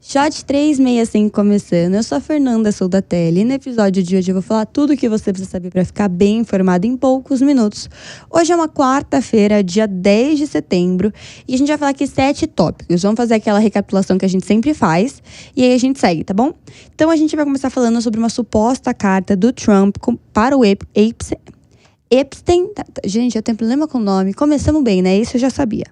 Shot 365 começando, eu sou a Fernanda Soldatelli e no episódio de hoje eu vou falar tudo o que você precisa saber para ficar bem informado em poucos minutos. Hoje é uma quarta-feira, dia 10 de setembro, e a gente vai falar aqui 7 tópicos. Vamos fazer aquela recapitulação que a gente sempre faz e aí a gente segue, tá bom? Então a gente vai começar falando sobre uma suposta carta do Trump para o Epstein. Gente, eu tenho problema com o nome. Começamos bem, né? Isso eu já sabia.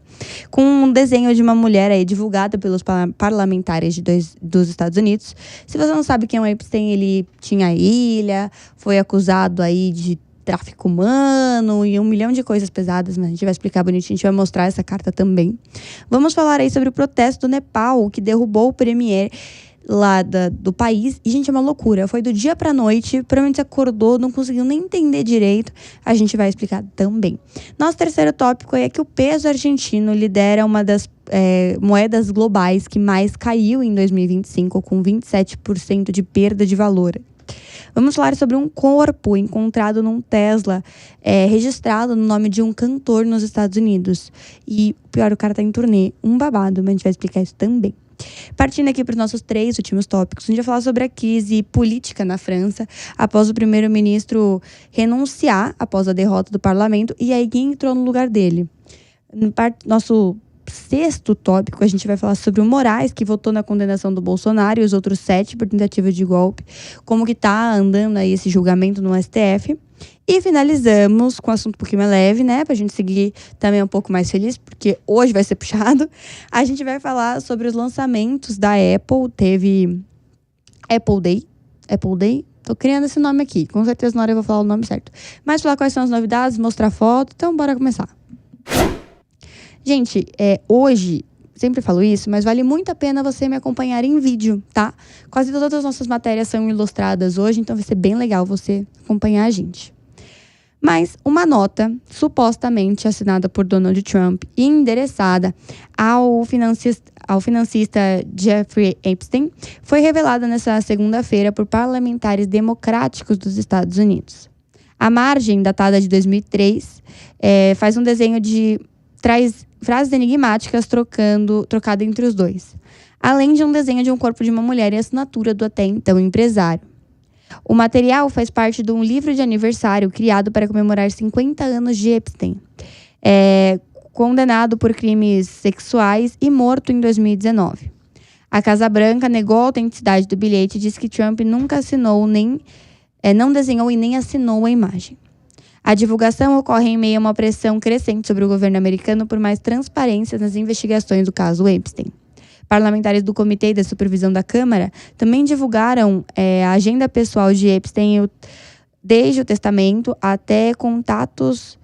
Com um desenho de uma mulher aí divulgada pelos parlamentares dos Estados Unidos. Se você não sabe quem é o Epstein, ele tinha ilha, foi acusado aí de tráfico humano e 1 milhão de coisas pesadas, mas a gente vai explicar bonitinho, a gente vai mostrar essa carta também. Vamos falar aí sobre o protesto do Nepal, que derrubou o premier lá do país. E, gente, é uma loucura. Foi do dia pra noite, provavelmente acordou, não conseguiu nem entender direito. A gente vai explicar também. Nosso terceiro tópico é que o peso argentino lidera uma das moedas globais que mais caiu em 2025, com 27% de perda de valor. Vamos falar sobre um corpo encontrado num Tesla, registrado no nome de um cantor nos Estados Unidos. E o pior, o cara tá em turnê. Um babado, mas a gente vai explicar isso também. Partindo aqui para os nossos 3 últimos tópicos, a gente vai falar sobre a crise política na França, após o primeiro-ministro renunciar após a derrota do parlamento, e aí quem entrou no lugar dele. Nosso 6º tópico, a gente vai falar sobre o Moraes, que votou na condenação do Bolsonaro, e os outros 7 por tentativa de golpe, como que tá andando aí esse julgamento no STF. E finalizamos com um assunto um pouquinho mais leve, né? Pra gente seguir também um pouco mais feliz, porque hoje vai ser puxado. A gente vai falar sobre os lançamentos da Apple. Teve Apple Day. Tô criando esse nome aqui. Com certeza na hora eu vou falar o nome certo. Mas falar quais são as novidades, mostrar foto. Então, bora começar. Gente, hoje, sempre falo isso, mas vale muito a pena você me acompanhar em vídeo, tá? Quase todas as nossas matérias são ilustradas hoje, então vai ser bem legal você acompanhar a gente. Mas uma nota, supostamente assinada por Donald Trump e endereçada ao financista Jeffrey Epstein, foi revelada nesta segunda-feira por parlamentares democráticos dos Estados Unidos. A margem, datada de 2003, faz um desenho traz frases enigmáticas trocada entre os dois, além de um desenho de um corpo de uma mulher e a assinatura do até então empresário. O material faz parte de um livro de aniversário criado para comemorar 50 anos de Epstein, condenado por crimes sexuais e morto em 2019. A Casa Branca negou a autenticidade do bilhete e disse que Trump nunca assinou não desenhou e nem assinou a imagem. A divulgação ocorre em meio a uma pressão crescente sobre o governo americano por mais transparência nas investigações do caso Epstein. Parlamentares do Comitê de Supervisão da Câmara também divulgaram a agenda pessoal de Epstein, desde o testamento até contatos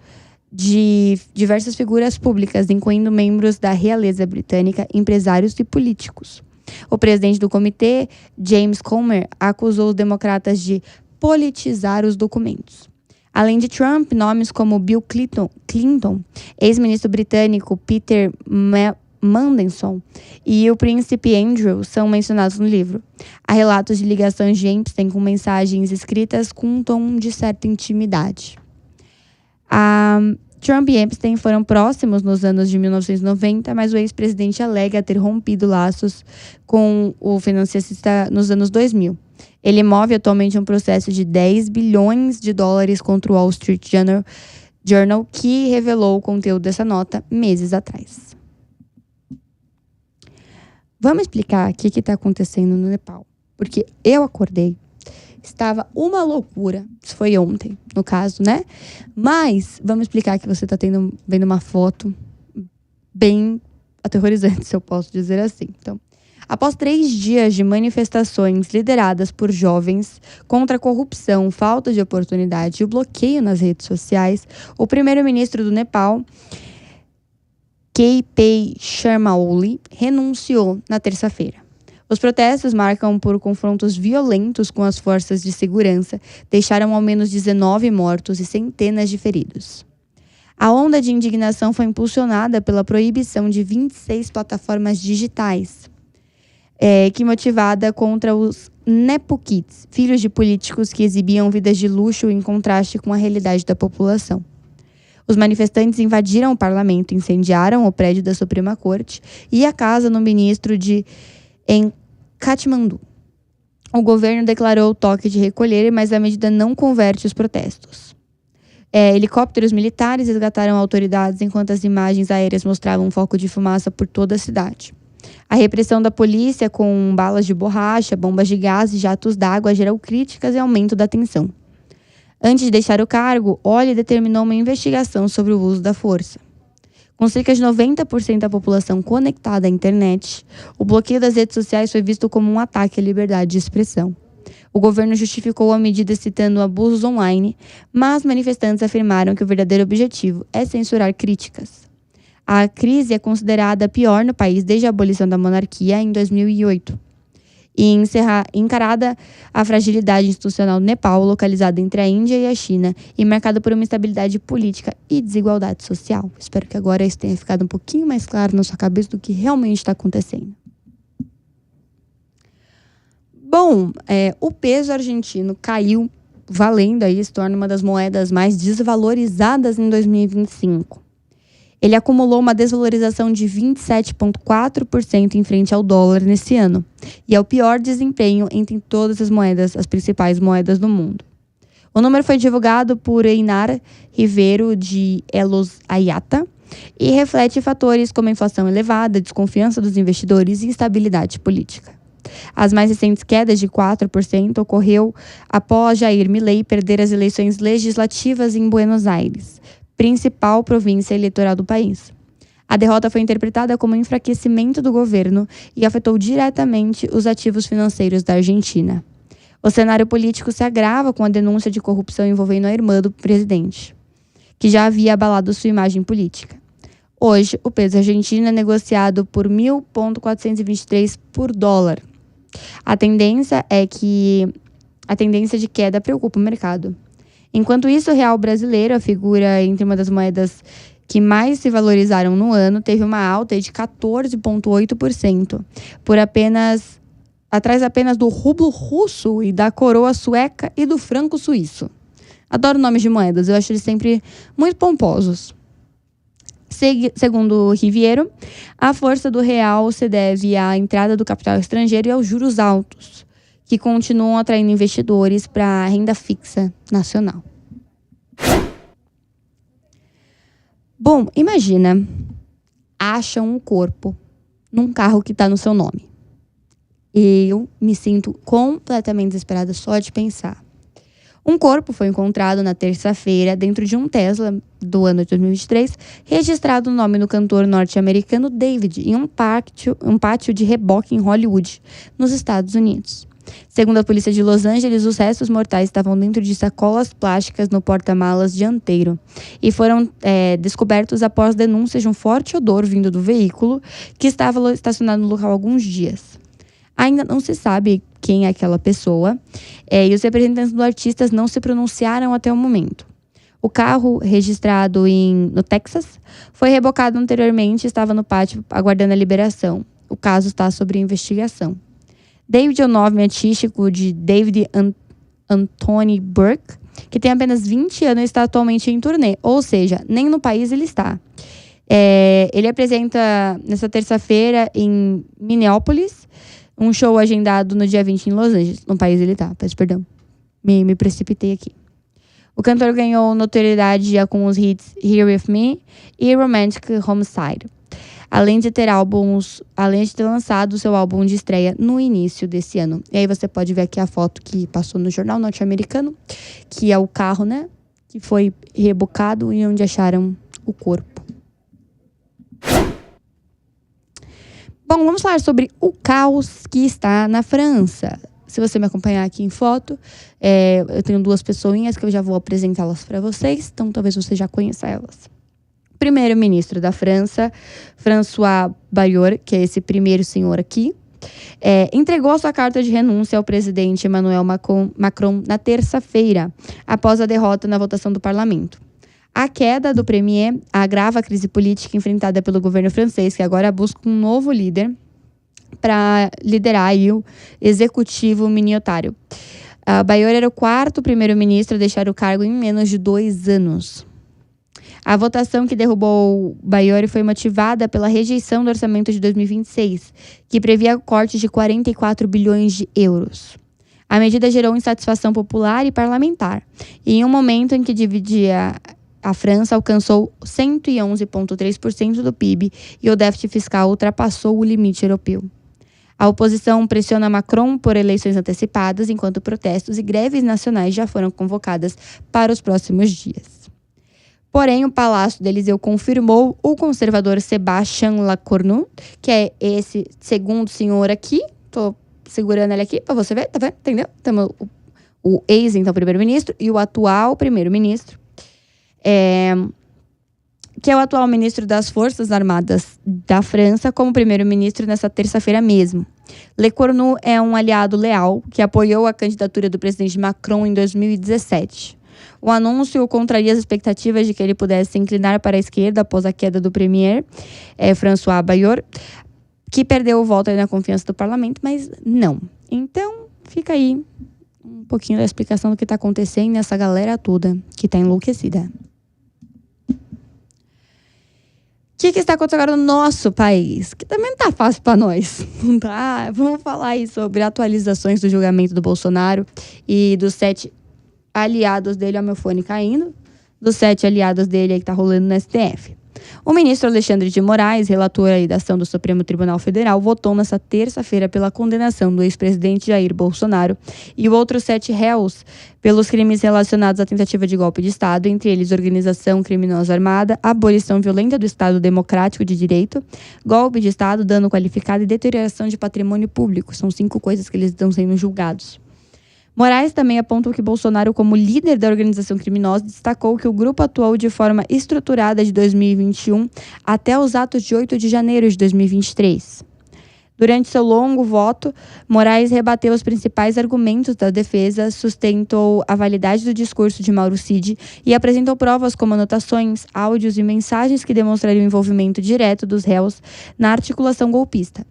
de diversas figuras públicas, incluindo membros da realeza britânica, empresários e políticos. O presidente do comitê, James Comer, acusou os democratas de politizar os documentos. Além de Trump, nomes como Bill Clinton, ex-ministro britânico Peter Mandelson e o príncipe Andrew são mencionados no livro. Há relatos de ligações de Epstein com mensagens escritas com um tom de certa intimidade. Trump e Epstein foram próximos nos anos de 1990, mas o ex-presidente alega ter rompido laços com o financista nos anos 2000. Ele move atualmente um processo de 10 bilhões de dólares contra o Wall Street Journal, que revelou o conteúdo dessa nota meses atrás. Vamos explicar o que está acontecendo no Nepal. Porque eu acordei, estava uma loucura. Isso foi ontem, no caso, né? Mas vamos explicar que você está vendo uma foto bem aterrorizante, se eu posso dizer assim. Então, após 3 dias de manifestações lideradas por jovens contra a corrupção, falta de oportunidade e o bloqueio nas redes sociais, o primeiro-ministro do Nepal, K.P. Sharma Oli, renunciou na terça-feira. Os protestos marcam por confrontos violentos com as forças de segurança, deixaram ao menos 19 mortos e centenas de feridos. A onda de indignação foi impulsionada pela proibição de 26 plataformas digitais, que motivada contra os Nepo Kids, filhos de políticos que exibiam vidas de luxo em contraste com a realidade da população. Os manifestantes invadiram o parlamento, incendiaram o prédio da Suprema Corte e a casa do ministro de Katmandu. O governo declarou o toque de recolher, mas a medida não converte os protestos. Helicópteros militares resgataram autoridades enquanto as imagens aéreas mostravam um foco de fumaça por toda a cidade. A repressão da polícia com balas de borracha, bombas de gás e jatos d'água gerou críticas e aumento da tensão. Antes de deixar o cargo, Olli determinou uma investigação sobre o uso da força. Com cerca de 90% da população conectada à internet, o bloqueio das redes sociais foi visto como um ataque à liberdade de expressão. O governo justificou a medida citando abusos online, mas manifestantes afirmaram que o verdadeiro objetivo é censurar críticas. A crise é considerada a pior no país desde a abolição da monarquia em 2008. E encarada a fragilidade institucional do Nepal, localizada entre a Índia e a China, e marcada por uma instabilidade política e desigualdade social. Espero que agora isso tenha ficado um pouquinho mais claro na sua cabeça do que realmente está acontecendo. Bom, o peso argentino caiu valendo aí, se torna uma das moedas mais desvalorizadas em 2025. Ele acumulou uma desvalorização de 27,4% em frente ao dólar nesse ano, e é o pior desempenho entre todas as principais moedas do mundo. O número foi divulgado por Einar Ribeiro de Elos Ayata e reflete fatores como a inflação elevada, desconfiança dos investidores e instabilidade política. As mais recentes quedas de 4% ocorreu após Jair Milei perder as eleições legislativas em Buenos Aires, principal província eleitoral do país. A derrota foi interpretada como um enfraquecimento do governo e afetou diretamente os ativos financeiros da Argentina. O cenário político se agrava com a denúncia de corrupção envolvendo a irmã do presidente, que já havia abalado sua imagem política. Hoje, o peso argentino é negociado por 1.423 por dólar. A tendência de queda preocupa o mercado. Enquanto isso, o real brasileiro, a figura entre uma das moedas que mais se valorizaram no ano, teve uma alta de 14,8%, atrás apenas do rublo russo e da coroa sueca e do franco suíço. Adoro nomes de moedas, eu acho eles sempre muito pomposos. Segundo Riviero, a força do real se deve à entrada do capital estrangeiro e aos juros altos, que continuam atraindo investidores para a renda fixa nacional. Bom, imagina, acham um corpo num carro que está no seu nome. Eu me sinto completamente desesperada só de pensar. Um corpo foi encontrado na terça-feira dentro de um Tesla do ano de 2023, registrado o nome do cantor norte-americano David em um pátio de reboque em Hollywood, nos Estados Unidos. Segundo a polícia de Los Angeles, os restos mortais estavam dentro de sacolas plásticas no porta-malas dianteiro e foram descobertos após denúncias de um forte odor vindo do veículo que estava estacionado no local há alguns dias. Ainda não se sabe quem é aquela pessoa e os representantes do artista não se pronunciaram até o momento. O carro, registrado no Texas, foi rebocado anteriormente e estava no pátio aguardando a liberação. O caso está sob investigação. David é o nome artístico de David Anthony Burke, que tem apenas 20 anos e está atualmente em turnê, ou seja, nem no país ele está. Ele apresenta nessa terça-feira em Minneapolis, um show agendado no dia 20 em Los Angeles. No país ele tá, peço perdão. Me precipitei aqui. O cantor ganhou notoriedade já com os hits Here With Me e Romantic Homicide, além de ter lançado seu álbum de estreia no início desse ano. E aí você pode ver aqui a foto que passou no jornal norte-americano, que é o carro, né, que foi rebocado e onde acharam o corpo. Bom, vamos falar sobre o caos que está na França. Se você me acompanhar aqui em foto, eu tenho duas pessoinhas que eu já vou apresentá-las para vocês, então talvez você já conheça elas. Primeiro-ministro da França, François Bayrou, que é esse primeiro senhor aqui, entregou a sua carta de renúncia ao presidente Emmanuel Macron na terça-feira, após a derrota na votação do parlamento. A queda do premier agrava a crise política enfrentada pelo governo francês, que agora busca um novo líder para liderar aí o executivo minoritário. Bayrou era o quarto primeiro-ministro a deixar o cargo em menos de 2 anos. A votação que derrubou Bayor foi motivada pela rejeição do orçamento de 2026, que previa cortes de 44 bilhões de euros. A medida gerou insatisfação popular e parlamentar, e em um momento em que dividia a França alcançou 111,3% do PIB e o déficit fiscal ultrapassou o limite europeu. A oposição pressiona Macron por eleições antecipadas, enquanto protestos e greves nacionais já foram convocadas para os próximos dias. Porém, o Palácio do Élysée confirmou o conservador Sébastien Lecornu, que é esse segundo senhor aqui. Estou segurando ele aqui para você ver, tá vendo? Entendeu? Temos o ex, então, primeiro-ministro e o atual primeiro-ministro. Que é o atual ministro das Forças Armadas da França, como primeiro-ministro nessa terça-feira mesmo. Lecornu é um aliado leal que apoiou a candidatura do presidente Macron em 2017. O anúncio contraria as expectativas de que ele pudesse se inclinar para a esquerda após a queda do premier François Bayrou, que perdeu o voto na confiança do parlamento, mas não. Então, fica aí um pouquinho da explicação do que está acontecendo nessa galera toda que está enlouquecida. O que está acontecendo agora no nosso país? Que também não está fácil para nós. Não tá? Vamos falar aí sobre atualizações do julgamento do Bolsonaro e dos 7 aliados dele, ó, meu fone caindo, dos 7 aliados dele aí que tá rolando no STF. O ministro Alexandre de Moraes, relator aí da ação do Supremo Tribunal Federal, votou nesta terça-feira pela condenação do ex-presidente Jair Bolsonaro e outros 7 réus pelos crimes relacionados à tentativa de golpe de Estado, entre eles organização criminosa armada, abolição violenta do Estado Democrático de Direito, golpe de Estado, dano qualificado e deterioração de patrimônio público. São 5 coisas que eles estão sendo julgados. Moraes também apontou que Bolsonaro, como líder da organização criminosa, destacou que o grupo atuou de forma estruturada de 2021 até os atos de 8 de janeiro de 2023. Durante seu longo voto, Moraes rebateu os principais argumentos da defesa, sustentou a validade do discurso de Mauro Cid e apresentou provas como anotações, áudios e mensagens que demonstrariam o envolvimento direto dos réus na articulação golpista.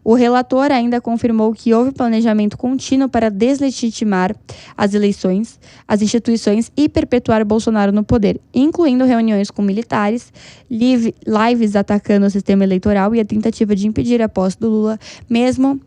O relator ainda confirmou que houve planejamento contínuo para deslegitimar as eleições, as instituições e perpetuar Bolsonaro no poder, incluindo reuniões com militares, lives atacando o sistema eleitoral e a tentativa de impedir a posse do Lula, mesmo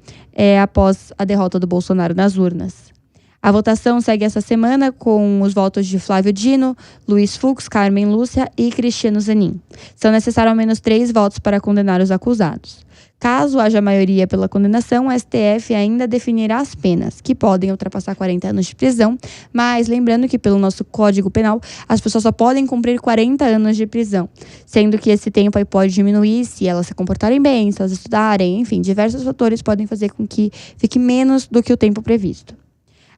após a derrota do Bolsonaro nas urnas. A votação segue essa semana com os votos de Flávio Dino, Luiz Fux, Carmen Lúcia e Cristiano Zanin. São necessários ao menos 3 votos para condenar os acusados. Caso haja maioria pela condenação, o STF ainda definirá as penas, que podem ultrapassar 40 anos de prisão, mas lembrando que pelo nosso Código Penal, as pessoas só podem cumprir 40 anos de prisão, sendo que esse tempo aí pode diminuir se elas se comportarem bem, se elas estudarem, enfim, diversos fatores podem fazer com que fique menos do que o tempo previsto.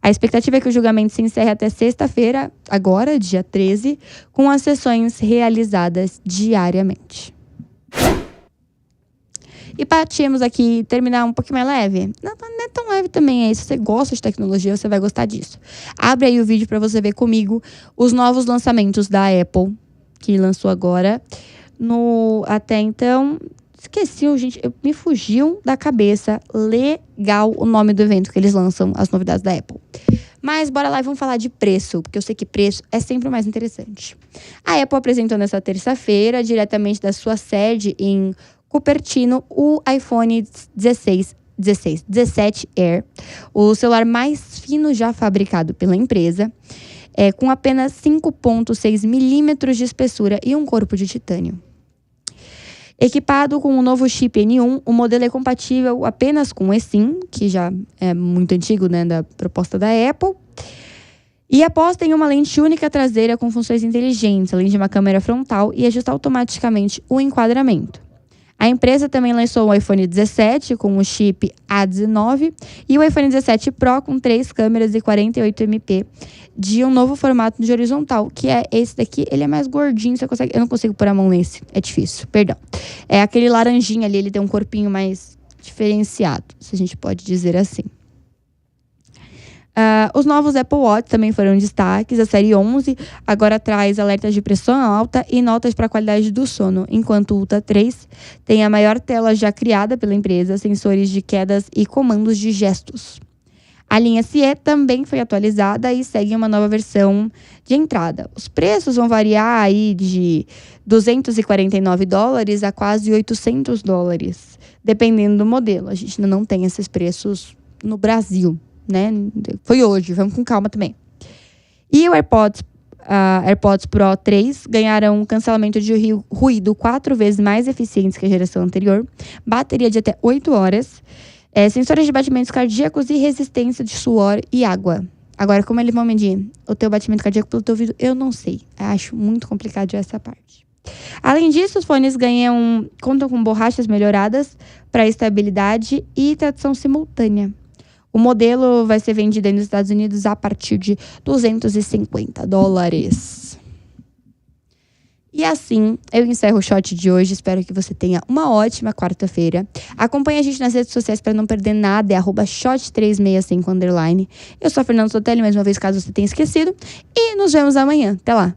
A expectativa é que o julgamento se encerre até sexta-feira, agora, dia 13, com as sessões realizadas diariamente. E partimos aqui, terminar um pouquinho mais leve. Não é tão leve também, se você gosta de tecnologia, você vai gostar disso. Abre aí o vídeo para você ver comigo os novos lançamentos da Apple, que lançou agora. Até então, esqueci, gente, me fugiu da cabeça legal o nome do evento que eles lançam, as novidades da Apple. Mas bora lá e vamos falar de preço, porque eu sei que preço é sempre o mais interessante. A Apple apresentou nessa terça-feira, diretamente da sua sede em Cupertino, o iPhone 17 Air, o celular mais fino já fabricado pela empresa, com apenas 5,6 milímetros de espessura e um corpo de titânio. Equipado com o novo chip N1, o modelo é compatível apenas com o eSIM, que já é muito antigo, né, da proposta da Apple, e aposta em uma lente única traseira com funções inteligentes, além de uma câmera frontal e ajusta automaticamente o enquadramento. A empresa também lançou o iPhone 17 com o chip A19 e o iPhone 17 Pro com 3 câmeras e 48MP de um novo formato de horizontal, que é esse daqui. Ele é mais gordinho, eu não consigo pôr a mão nesse, é difícil, perdão. É aquele laranjinha ali, ele tem um corpinho mais diferenciado, se a gente pode dizer assim. Os novos Apple Watch também foram destaques. A série 11 agora traz alertas de pressão alta e notas para a qualidade do sono, enquanto o Ultra 3 tem a maior tela já criada pela empresa, sensores de quedas e comandos de gestos. A linha SE também foi atualizada e segue uma nova versão de entrada. Os preços vão variar aí de $249 a quase $800, dependendo do modelo. A gente ainda não tem esses preços no Brasil, né? Foi hoje, vamos com calma também. E o AirPods Pro 3 ganharam um cancelamento de ruído 4 vezes mais eficientes que a geração anterior, bateria de até 8 horas, sensores de batimentos cardíacos e resistência de suor e água. Agora, como eles vão medir o teu batimento cardíaco pelo teu ouvido, eu não sei. Acho muito complicado essa parte. Além disso, os fones contam com borrachas melhoradas para estabilidade e tradução simultânea. O modelo vai ser vendido aí nos Estados Unidos a partir de $250. E assim, eu encerro o shot de hoje. Espero que você tenha uma ótima quarta-feira. Acompanhe a gente nas redes sociais para não perder nada. É @shot365_. Eu sou a Fernanda Sotelli, mais uma vez, caso você tenha esquecido. E nos vemos amanhã. Até lá!